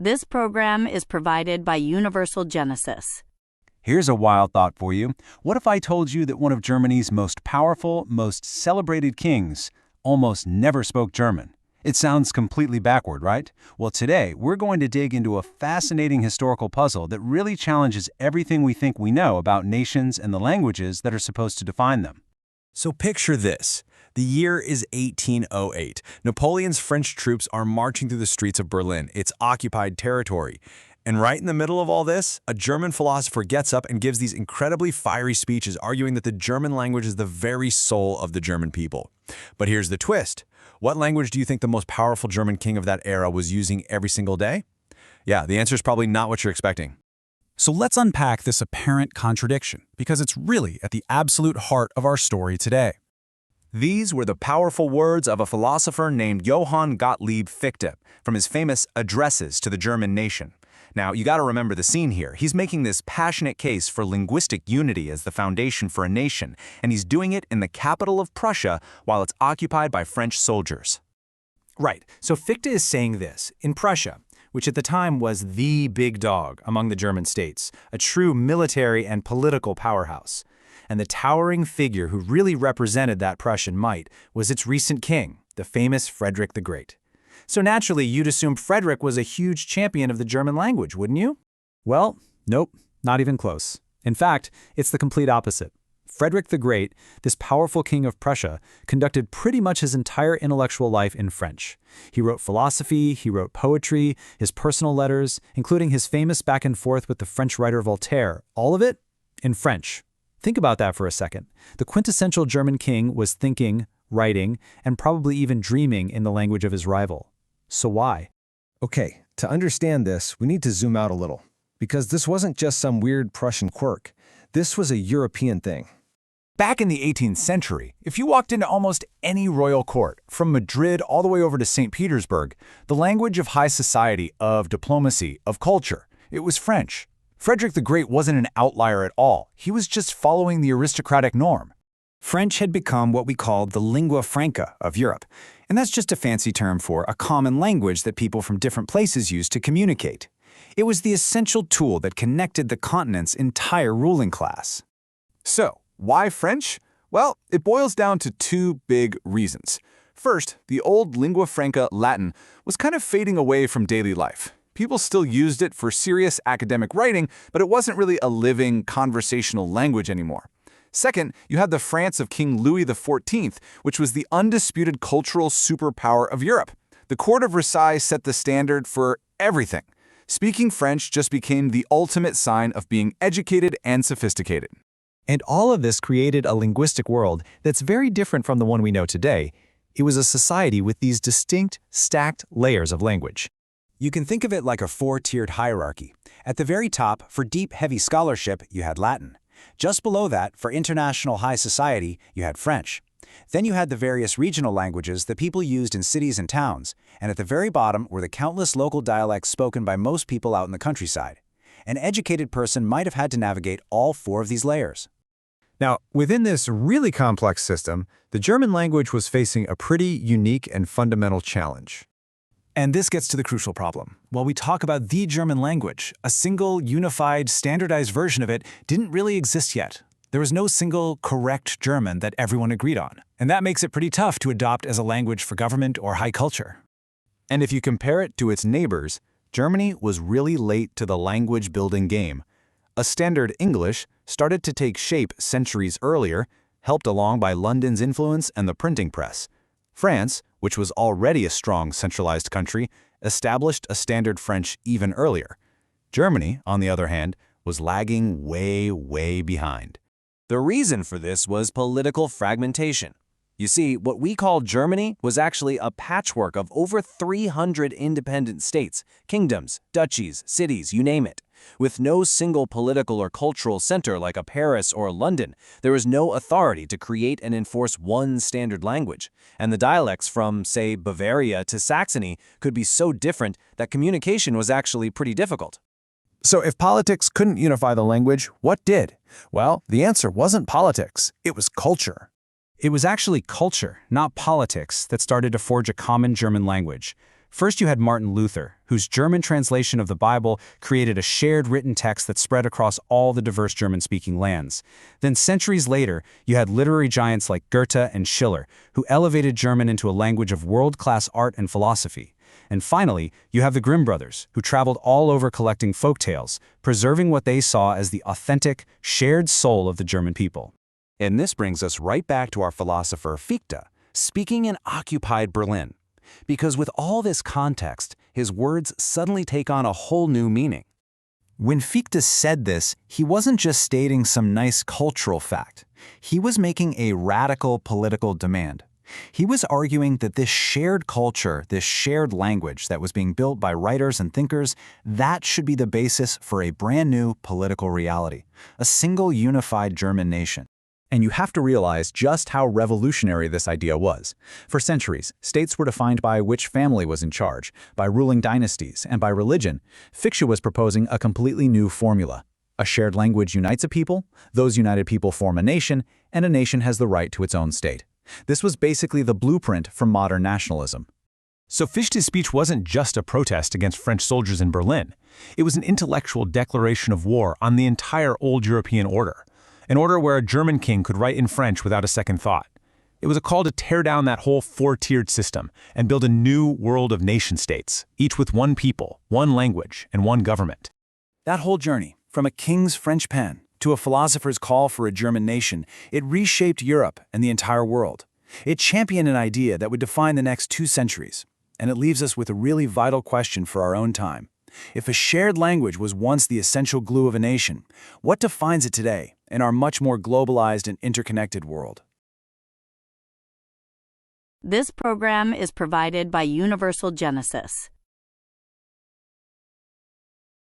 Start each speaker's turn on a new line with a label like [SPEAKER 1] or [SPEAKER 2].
[SPEAKER 1] This program is provided by Universal Genesis.
[SPEAKER 2] Here's a wild thought for you. What if I told you that one of Germany's most powerful, most celebrated kings almost never spoke German? It sounds completely backward, right? Well, today, we're going to dig into a fascinating historical puzzle that really challenges everything we think we know about nations and the languages that are supposed to define them.
[SPEAKER 3] So picture this. The year is 1808. Napoleon's French troops are marching through the streets of Berlin, its occupied territory. And right in the middle of all this, a German philosopher gets up and gives these incredibly fiery speeches arguing that the German language is the very soul of the German people. But here's the twist. What language do you think the most powerful German king of that era was using every single day? Yeah, the answer is probably not what you're expecting.
[SPEAKER 4] So let's unpack this apparent contradiction, because it's really at the absolute heart of our story today.
[SPEAKER 3] These were the powerful words of a philosopher named Johann Gottlieb Fichte from his famous Addresses to the German Nation. Now, you got to remember the scene here. He's making this passionate case for linguistic unity as the foundation for a nation, and he's doing it in the capital of Prussia while it's occupied by French soldiers.
[SPEAKER 5] Right, so Fichte is saying this, in Prussia, which at the time was the big dog among the German states, a true military and political powerhouse. And the towering figure who really represented that Prussian might was its recent king, the famous Frederick the Great. So naturally, you'd assume Frederick was a huge champion of the German language, wouldn't you?
[SPEAKER 4] Well, nope, not even close. In fact, it's the complete opposite. Frederick the Great, this powerful king of Prussia, conducted pretty much his entire intellectual life in French. He wrote philosophy, he wrote poetry, his personal letters, including his famous back and forth with the French writer Voltaire, all of it in French. Think about that for a second. The quintessential German king was thinking, writing, and probably even dreaming in the language of his rival. So why?
[SPEAKER 6] Okay, to understand this, we need to zoom out a little, because this wasn't just some weird Prussian quirk. This was a European thing.
[SPEAKER 5] Back in the 18th century, if you walked into almost any royal court, from Madrid all the way over to St. Petersburg, the language of high society, of diplomacy, of culture, it was French. Frederick the Great wasn't an outlier at all. He was just following the aristocratic norm. French had become what we called the lingua franca of Europe, and that's just a fancy term for a common language that people from different places used to communicate. It was the essential tool that connected the continent's entire ruling class.
[SPEAKER 7] So, why French? Well, it boils down to two big reasons. First, the old lingua franca Latin was kind of fading away from daily life. People still used it for serious academic writing, but it wasn't really a living, conversational language anymore. Second, you had the France of King Louis XIV, which was the undisputed cultural superpower of Europe. The court of Versailles set the standard for everything. Speaking French just became the ultimate sign of being educated and sophisticated.
[SPEAKER 4] And all of this created a linguistic world that's very different from the one we know today. It was a society with these distinct, stacked layers of language.
[SPEAKER 5] You can think of it like a four-tiered hierarchy. At the very top, for deep, heavy scholarship, you had Latin. Just below that, for international high society, you had French. Then you had the various regional languages that people used in cities and towns, and at the very bottom were the countless local dialects spoken by most people out in the countryside. An educated person might have had to navigate all four of these layers.
[SPEAKER 6] Now, within this really complex system, the German language was facing a pretty unique and fundamental challenge.
[SPEAKER 5] And this gets to the crucial problem. While we talk about the German language, a single, unified, standardized version of it didn't really exist yet. There was no single correct German that everyone agreed on. And that makes it pretty tough to adopt as a language for government or high culture.
[SPEAKER 3] And if you compare it to its neighbors, Germany was really late to the language-building game. A standard English started to take shape centuries earlier, helped along by London's influence and the printing press. France, which was already a strong centralized country, established a standard French even earlier. Germany, on the other hand, was lagging way, way behind.
[SPEAKER 8] The reason for this was political fragmentation. You see, what we call Germany was actually a patchwork of over 300 independent states, kingdoms, duchies, cities, you name it. With no single political or cultural center like a Paris or London, there was no authority to create and enforce one standard language. And the dialects from, say, Bavaria to Saxony could be so different that communication was actually pretty difficult.
[SPEAKER 6] So if politics couldn't unify the language, what did? Well, the answer wasn't politics, it was culture.
[SPEAKER 4] It was actually culture, not politics, that started to forge a common German language. First, you had Martin Luther, whose German translation of the Bible created a shared written text that spread across all the diverse German-speaking lands. Then centuries later, you had literary giants like Goethe and Schiller, who elevated German into a language of world-class art and philosophy. And finally, you have the Grimm brothers, who traveled all over collecting folk tales, preserving what they saw as the authentic, shared soul of the German people.
[SPEAKER 2] And this brings us right back to our philosopher Fichte, speaking in occupied Berlin. Because with all this context, his words suddenly take on a whole new meaning.
[SPEAKER 5] When Fichte said this, he wasn't just stating some nice cultural fact. He was making a radical political demand. He was arguing that this shared culture, this shared language that was being built by writers and thinkers, that should be the basis for a brand new political reality, a single unified German nation.
[SPEAKER 7] And you have to realize just how revolutionary this idea was. For centuries, states were defined by which family was in charge, by ruling dynasties, and by religion. Fichte was proposing a completely new formula. A shared language unites a people, those united people form a nation, and a nation has the right to its own state. This was basically the blueprint for modern nationalism.
[SPEAKER 2] So Fichte's speech wasn't just a protest against French soldiers in Berlin. It was an intellectual declaration of war on the entire old European order. An order where a German king could write in French without a second thought. It was a call to tear down that whole four-tiered system and build a new world of nation-states, each with one people, one language, and one government.
[SPEAKER 5] That whole journey, from a king's French pen to a philosopher's call for a German nation, it reshaped Europe and the entire world. It championed an idea that would define the next 2 centuries. And it leaves us with a really vital question for our own time. If a shared language was once the essential glue of a nation, what defines it today in our much more globalized and interconnected world?
[SPEAKER 1] This program is provided by Universal Genesis.